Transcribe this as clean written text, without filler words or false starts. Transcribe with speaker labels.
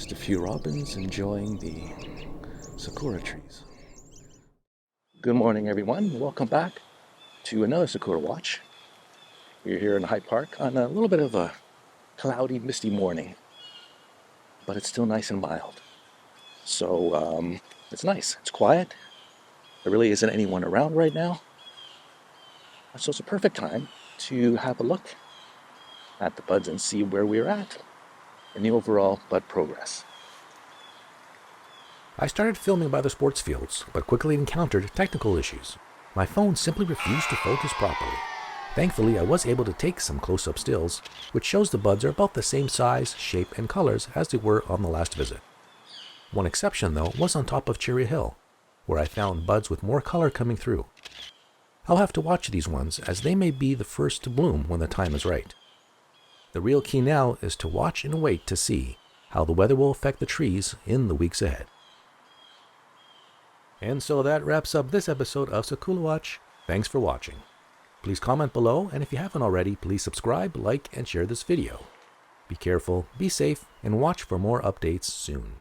Speaker 1: Just a few robins enjoying the sakura trees. Good morning, everyone. Welcome back to another Sakura Watch. We're here in Hyde Park on a little bit of a cloudy, misty morning, but it's still nice and mild. So it's nice. It's quiet. There really isn't anyone around right now. So it's a perfect time to have a look at the buds and see where we're at in the overall bud progress.
Speaker 2: I started filming by the sports fields, but quickly encountered technical issues. My phone simply refused to focus properly. Thankfully, I was able to take some close-up stills, which shows the buds are about the same size, shape, and colors as they were on the last visit. One exception, though, was on top of Cherry Hill, where I found buds with more color coming through. I'll have to watch these ones, as they may be the first to bloom when the time is right. The real key now is to watch and wait to see how the weather will affect the trees in the weeks ahead. And so that wraps up this episode of Sakura Watch. Thanks for watching. Please comment below, and if you haven't already, please subscribe, like, and share this video. Be careful, be safe, and watch for more updates soon.